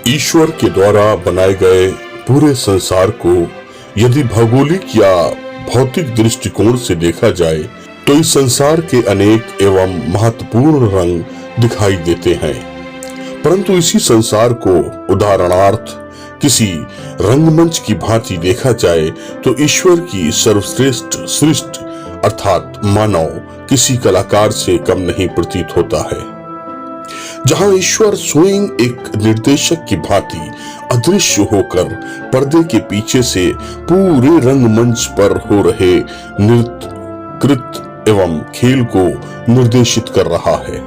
ईश्वर के द्वारा बनाए गए पूरे संसार को यदि भौगोलिक या भौतिक दृष्टिकोण से देखा जाए तो इस संसार के अनेक एवं महत्वपूर्ण रंग दिखाई देते हैं, परंतु इसी संसार को उदाहरणार्थ किसी रंगमंच की भांति देखा जाए तो ईश्वर की सर्वश्रेष्ठ सृष्टि अर्थात मानव किसी कलाकार से कम नहीं प्रतीत होता है। जहां ईश्वर स्वयं एक निर्देशक की भांति अदृश्य होकर पर्दे के पीछे से पूरे रंगमंच पर हो रहे नृत्य, कृत्य एवं खेल को निर्देशित कर रहा है।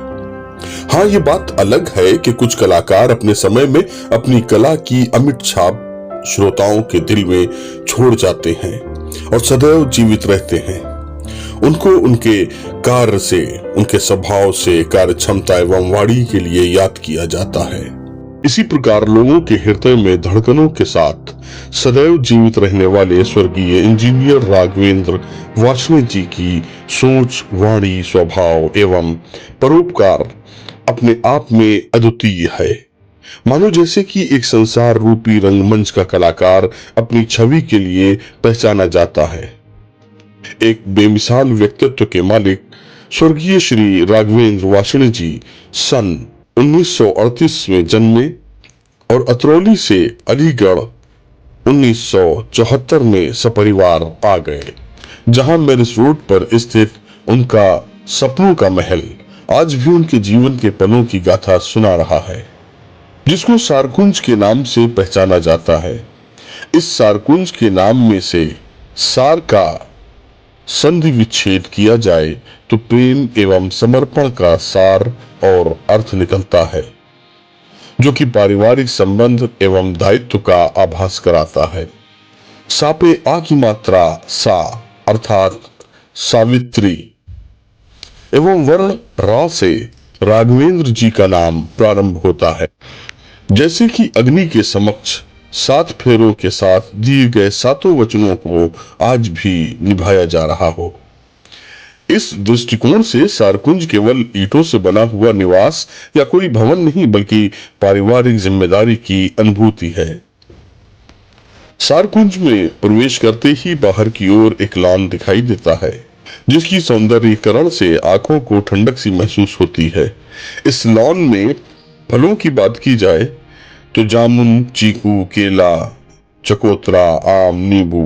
हाँ, ये बात अलग है कि कुछ कलाकार अपने समय में अपनी कला की अमिट छाप श्रोताओं के दिल में छोड़ जाते हैं और सदैव जीवित रहते हैं। उनको उनके कार्य से, उनके स्वभाव से, कार्य क्षमता एवं वाणी के लिए याद किया जाता है। इसी प्रकार लोगों के हृदय में धड़कनों के साथ सदैव जीवित रहने वाले स्वर्गीय इंजीनियर राघवेंद्र वार्ष्णेय जी की सोच, वाणी, स्वभाव एवं परोपकार अपने आप में अद्वितीय है। मानो जैसे कि एक संसार रूपी रंगमंच का कलाकार अपनी छवि के लिए पहचाना जाता है। एक बेमिसाल व्यक्तित्व के मालिक स्वर्गीय श्री राघवेंद्र वार्ष्णेय जी सन 1938 में जन्मे और अतरौली से अलीगढ़ 1974 में सपरिवार आ गए, जहां मैरिज रोड पर स्थित उनका सपनों का महल आज भी उनके जीवन के पलों की गाथा सुना रहा है, जिसको सारकुंज के नाम से पहचाना जाता है। इस सारकुंज के नाम में से सार का संधि विच्छेद किया जाए तो प्रेम एवं समर्पण का सार और अर्थ निकलता है, जो कि पारिवारिक संबंध एवं दायित्व का आभास कराता है। सापे आ की मात्रा सा अर्थात सावित्री एवं वर्ण रा से राघवेंद्र जी का नाम प्रारंभ होता है। जैसे कि अग्नि के समक्ष 7 फेरों के साथ दिए गए 7 वचनों को आज भी निभाया जा रहा हो। इस दृष्टिकोण से सारकुंज केवल ईंटों से बना हुआ निवास या कोई भवन नहीं, बल्कि पारिवारिक जिम्मेदारी की अनुभूति है। सारकुंज में प्रवेश करते ही बाहर की ओर एक लॉन दिखाई देता है, जिसकी सौंदर्यीकरण से आंखों को ठंडक सी महसूस होती है। इस लॉन में फलों की बात की जाए तो जामुन, चीकू, केला, चकोतरा, आम, नींबू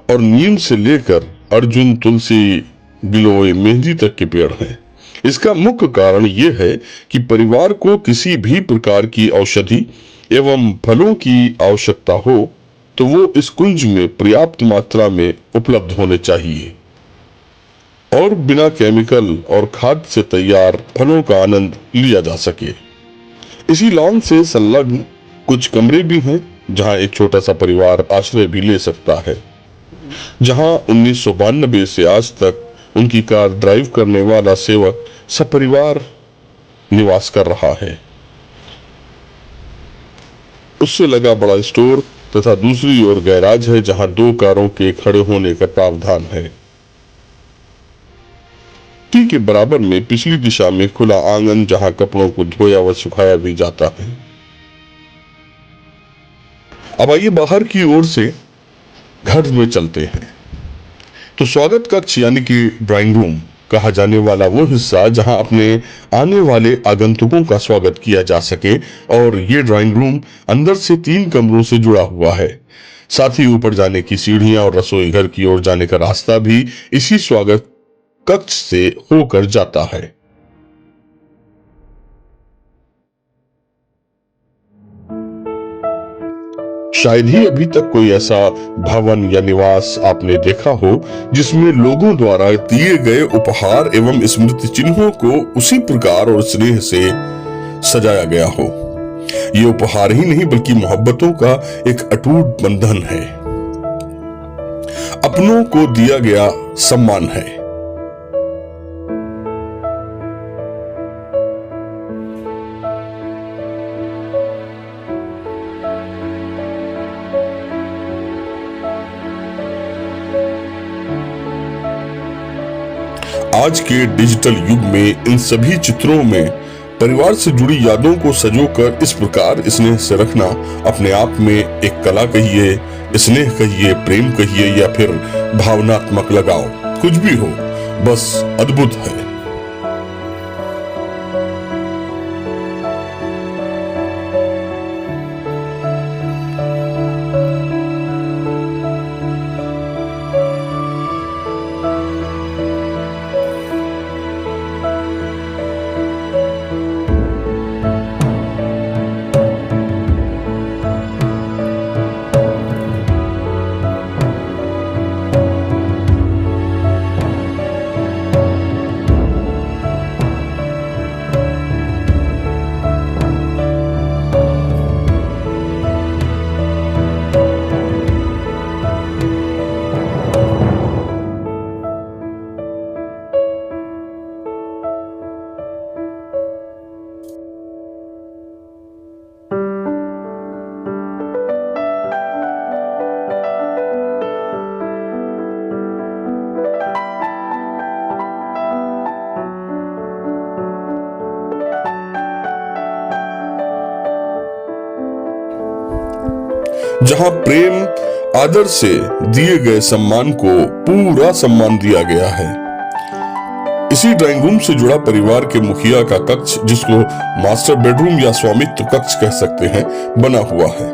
और नीम से लेकर अर्जुन, तुलसी, गिलोय, मेहंदी तक के पेड़ हैं। इसका मुख्य कारण यह है कि परिवार को किसी भी प्रकार की औषधि एवं फलों की आवश्यकता हो तो वो इस कुंज में पर्याप्त मात्रा में उपलब्ध होने चाहिए और बिना केमिकल और खाद से तैयार फलों का आनंद लिया जा सके। इसी लॉन से संलग्न कुछ कमरे भी हैं, जहां एक छोटा सा परिवार आश्रय भी ले सकता है, जहां 1992 से आज तक उनकी कार ड्राइव करने वाला सेवक सपरिवार निवास कर रहा है। उससे लगा बड़ा स्टोर तथा दूसरी ओर गैराज है, जहां 2 कारों के खड़े होने का प्रावधान है। ठीक के बराबर में पिछली दिशा में खुला आंगन, जहां कपड़ों को धोया व सुखाया भी जाता है। अब आइए बाहर की ओर से घर में चलते हैं। तो स्वागत कक्ष यानी कि ड्राइंग रूम कहा जाने वाला वो हिस्सा जहां अपने आने वाले आगंतुकों का स्वागत किया जा सके, और ये ड्राइंग रूम अंदर से 3 कमरों से जुड़ा हुआ है। साथ ही ऊपर जाने की सीढ़ियां और रसोई घर की ओर जाने का रास्ता भी इसी स्वागत कक्ष से होकर जाता है। शायद ही अभी तक कोई ऐसा भवन या निवास आपने देखा हो जिसमें लोगों द्वारा दिए गए उपहार एवं स्मृति चिन्हों को उसी प्रकार और स्नेह से सजाया गया हो। ये उपहार ही नहीं बल्कि मोहब्बतों का एक अटूट बंधन है, अपनों को दिया गया सम्मान है। आज के डिजिटल युग में इन सभी चित्रों में परिवार से जुड़ी यादों को संजोकर इस प्रकार स्नेह से रखना अपने आप में एक कला कहिए, स्नेह कहिए, प्रेम कहिए या फिर भावनात्मक लगाव, कुछ भी हो, बस अद्भुत है। जहां प्रेम आदर से दिए गए सम्मान को पूरा सम्मान दिया गया है। इसी ड्राइंग रूम से जुड़ा परिवार के मुखिया का कक्ष, जिसको मास्टर बेडरूम या स्वामित्व कक्ष कह सकते हैं, बना हुआ है,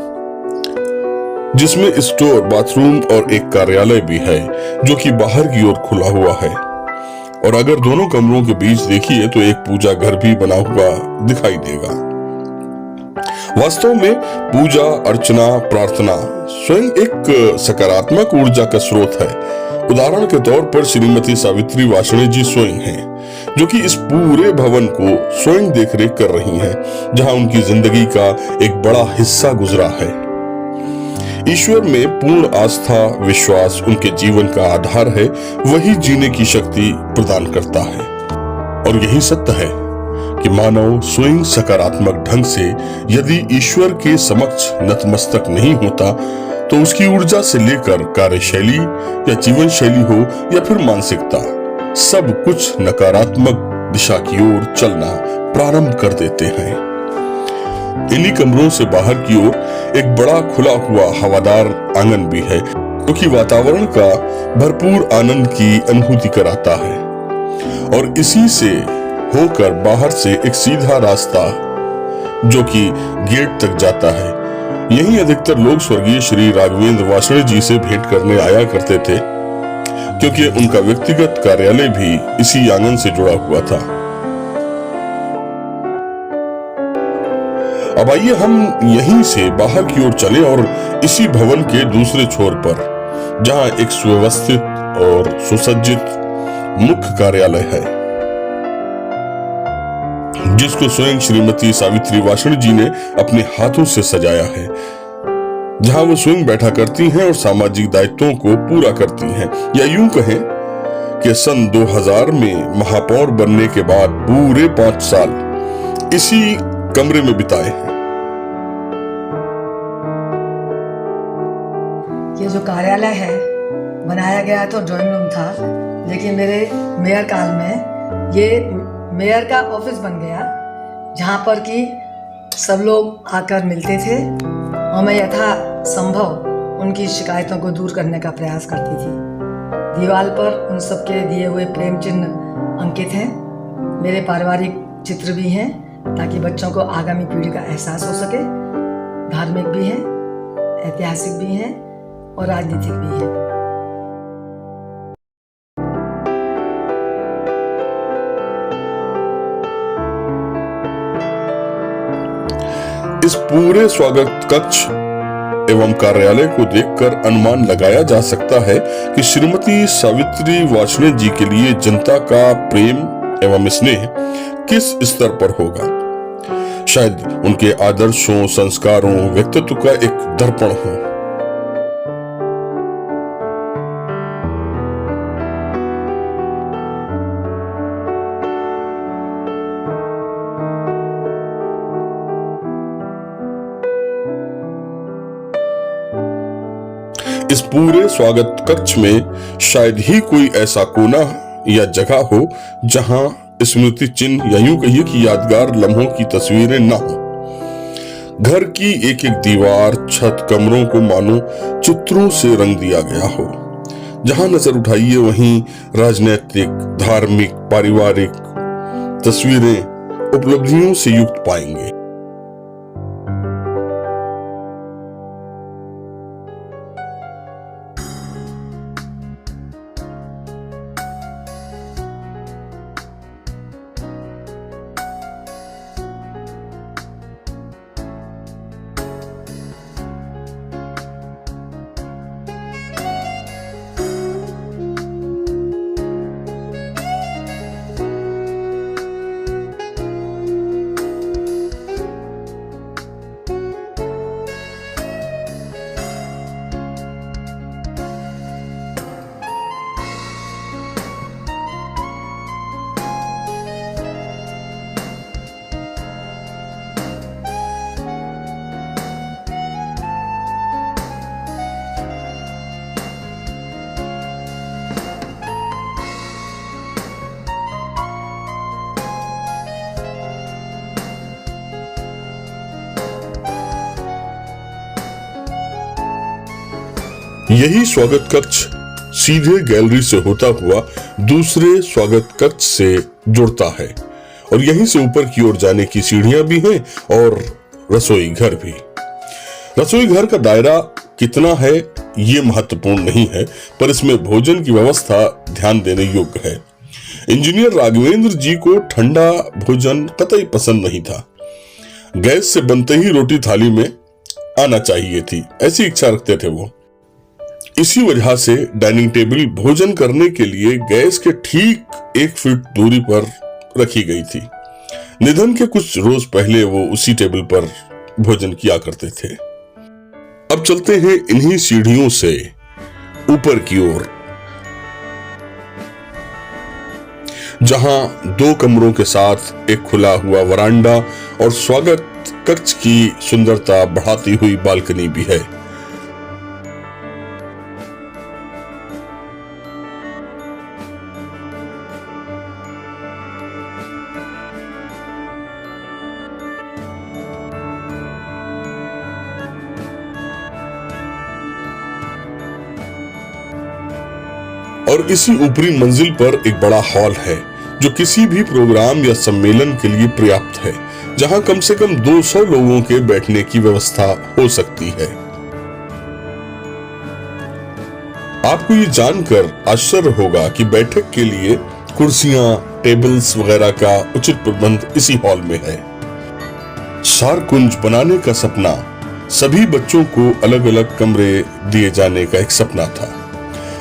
जिसमें स्टोर, बाथरूम और एक कार्यालय भी है जो कि बाहर की ओर खुला हुआ है। और अगर दोनों कमरों के बीच देखिए तो एक पूजा घर भी बना हुआ दिखाई देगा। वास्तव में पूजा, अर्चना, प्रार्थना स्वयं एक सकारात्मक ऊर्जा का स्रोत है। उदाहरण के तौर पर श्रीमती सावित्री वार्ष्णेय जी स्वयं हैं, जो कि इस पूरे भवन को स्वयं देखरेख कर रही हैं, जहां उनकी जिंदगी का एक बड़ा हिस्सा गुजरा है। ईश्वर में पूर्ण आस्था, विश्वास उनके जीवन का आधार है, वही जीने की शक्ति प्रदान करता है। और यही सत्य है कि मानव स्वयं सकारात्मक ढंग से यदि ईश्वर के समक्ष नतमस्तक नहीं होता तो उसकी ऊर्जा से लेकर कार्यशैली या जीवन शैली हो या फिर मानसिकता, सब कुछ नकारात्मक दिशा की ओर चलना प्रारंभ कर देते हैं। इन्हीं कमरों से बाहर की ओर एक बड़ा खुला हुआ हवादार आंगन भी है, क्योंकि वातावरण का भरपूर आनंद की अनुभूति कराता है। और इसी से होकर बाहर से एक सीधा रास्ता जो कि गेट तक जाता है। यहीं अधिकतर लोग स्वर्गीय श्री राघवेंद्र वार्ष्णेय जी से भेंट करने आया करते थे, क्योंकि उनका व्यक्तिगत कार्यालय भी इसी आंगन से जुड़ा हुआ था। अब आइए हम यहीं से बाहर की ओर चलें और इसी भवन के दूसरे छोर पर, जहां एक सुव्यवस्थित और सुसज्जित मुख्य कार्यालय है, जिसको स्वयं श्रीमती सावित्री वार्ष्णेय जी ने अपने हाथों से सजाया है, जहां वो स्वयं बैठा करती हैं और सामाजिक दायित्वों को पूरा करती हैं। या यूं कहें कि सन 2000 में महापौर बनने के बाद पूरे 5 साल इसी कमरे में बिताए हैं। ये जो कार्यालय है बनाया गया तो ड्राइंग रूम था, लेकिन मेरे मेयर काल में ये मेयर का ऑफिस बन गया, जहाँ पर कि सब लोग आकर मिलते थे और मैं यथा संभव उनकी शिकायतों को दूर करने का प्रयास करती थी। दीवार पर उन सबके दिए हुए प्रेम चिन्ह अंकित हैं। मेरे पारिवारिक चित्र भी हैं, ताकि बच्चों को आगामी पीढ़ी का एहसास हो सके। धार्मिक भी हैं, ऐतिहासिक भी हैं और राजनीतिक भी हैं। इस पूरे स्वागत कक्ष एवं कार्यालय को देखकर अनुमान लगाया जा सकता है कि श्रीमती सावित्री वार्ष्णेय जी के लिए जनता का प्रेम एवं स्नेह किस स्तर पर होगा। शायद उनके आदर्शों, संस्कारों, व्यक्तित्व का एक दर्पण हो। इस पूरे स्वागत कक्ष में शायद ही कोई ऐसा कोना या जगह हो जहां स्मृति चिन्ह या यूं कहिए कि यादगार लम्हों की तस्वीरें न हो। घर की एक एक दीवार, छत, कमरों को मानो चित्रों से रंग दिया गया हो। जहां नजर उठाइए वहीं राजनैतिक, धार्मिक, पारिवारिक तस्वीरें उपलब्धियों से युक्त पाएंगे। यही स्वागत कक्ष सीधे गैलरी से होता हुआ दूसरे स्वागत कक्ष से जुड़ता है और यहीं से ऊपर की ओर जाने की सीढ़ियां भी हैं और रसोई घर भी। रसोई घर का दायरा कितना है ये महत्वपूर्ण नहीं है, पर इसमें भोजन की व्यवस्था ध्यान देने योग्य है। इंजीनियर राघवेंद्र जी को ठंडा भोजन कतई पसंद नहीं था। गैस से बनते ही रोटी थाली में आना चाहिए थी, ऐसी इच्छा रखते थे वो। इसी वजह से डाइनिंग टेबल भोजन करने के लिए गैस के ठीक 1 फीट दूरी पर रखी गई थी। निधन के कुछ रोज पहले वो उसी टेबल पर भोजन किया करते थे। अब चलते हैं इन्हीं सीढ़ियों से ऊपर की ओर, जहां 2 कमरों के साथ एक खुला हुआ वरांडा और स्वागत कक्ष की सुंदरता बढ़ाती हुई बालकनी भी है। और इसी ऊपरी मंजिल पर एक बड़ा हॉल है जो किसी भी प्रोग्राम या सम्मेलन के लिए पर्याप्त है, जहां कम से कम 200 लोगों के बैठने की व्यवस्था हो सकती है। आपको ये जानकर आश्चर्य होगा कि बैठक के लिए कुर्सियां, टेबल्स वगैरह का उचित प्रबंध इसी हॉल में है। सारकुंज बनाने का सपना सभी बच्चों को अलग अलग कमरे दिए जाने का एक सपना था,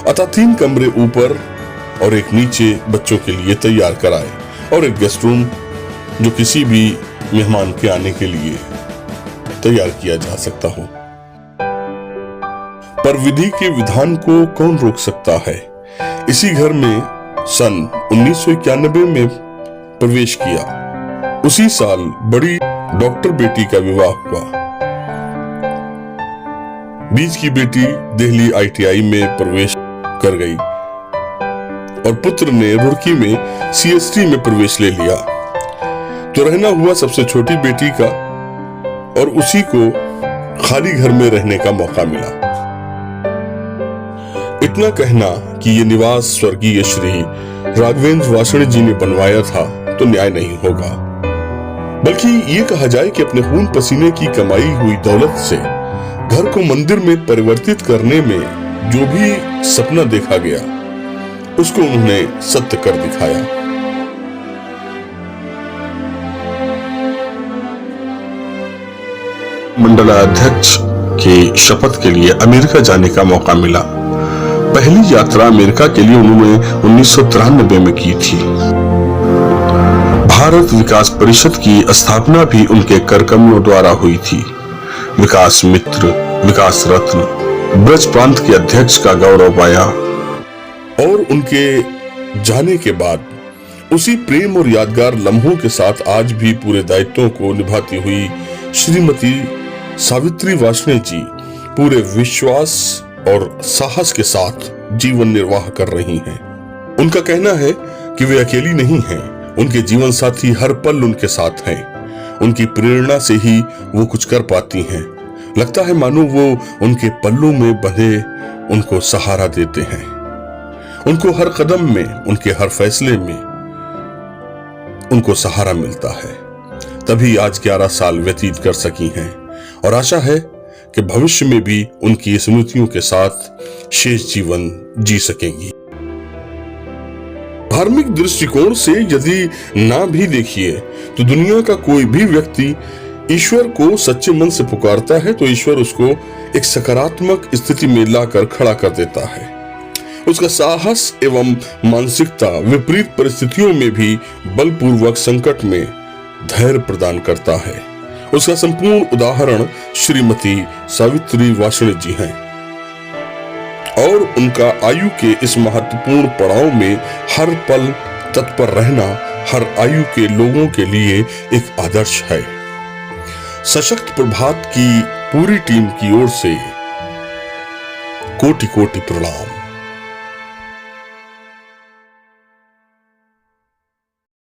अतः 3 कमरे ऊपर और एक नीचे बच्चों के लिए तैयार कराए और एक गेस्ट रूम जो किसी भी मेहमान के आने के लिए तैयार किया जा सकता हो। पर विधि के विधान को कौन रोक सकता है। इसी घर में सन 1991 में प्रवेश किया। उसी साल बड़ी डॉक्टर बेटी का विवाह हुआ। बीच की बेटी दिल्ली ITI में प्रवेश कर गई और पुत्र ने रुड़की में CST में प्रवेश ले लिया। तो रहना हुआ सबसे छोटी बेटी का और उसी को खाली घर में रहने का मौका मिला। इतना कहना कि ये निवास स्वर्गीय श्री राघवेंद्र वासणे जी ने बनवाया था तो न्याय नहीं होगा, बल्कि ये कहा जाए कि अपने खून पसीने की कमाई हुई दौलत से घर को मंदिर में परिवर्तित करने में जो भी सपना देखा गया उसको उन्होंने सत्य कर दिखाया। मंडलाध्यक्ष की शपथ के लिए अमेरिका जाने का मौका मिला। पहली यात्रा अमेरिका के लिए उन्होंने 1993 में की थी। भारत विकास परिषद की स्थापना भी उनके करकमलों द्वारा हुई थी। विकास मित्र, विकास रत्न, ब्रज प्रांत के अध्यक्ष का गौरव पाया और उनके जाने के बाद उसी प्रेम और यादगार लम्हों के साथ आज भी पूरे दायित्वों को निभाती हुई श्रीमती सावित्री वासणे जी पूरे विश्वास और साहस के साथ जीवन निर्वाह कर रही हैं। उनका कहना है कि वे अकेली नहीं हैं उनके जीवन साथी हर पल उनके साथ हैं। उनकी प्रेरणा से ही वो कुछ कर पाती हैं। लगता है मानो वो उनके पल्लों में बंधे उनको सहारा देते हैं। उनको हर कदम में, उनके हर फैसले में उनको सहारा मिलता है। तभी आज 11 साल व्यतीत कर सकी हैं और आशा है कि भविष्य में भी उनकी स्मृतियों के साथ शेष जीवन जी सकेंगी। धार्मिक दृष्टिकोण से यदि ना भी देखिए तो दुनिया का कोई भी व्यक्ति ईश्वर को सच्चे मन से पुकारता है तो ईश्वर उसको एक सकारात्मक स्थिति में लाकर खड़ा कर देता है। उसका साहस एवं मानसिकता विपरीत परिस्थितियों में भी बलपूर्वक संकट में धैर्य प्रदान करता है। उसका संपूर्ण उदाहरण श्रीमती सावित्री वासनिक जी हैं और उनका आयु के इस महत्वपूर्ण पड़ाव में हर पल तत्पर रहना हर आयु के लोगों के लिए एक आदर्श है। सशक्त प्रभात की पूरी टीम की ओर से कोटि कोटि प्रणाम।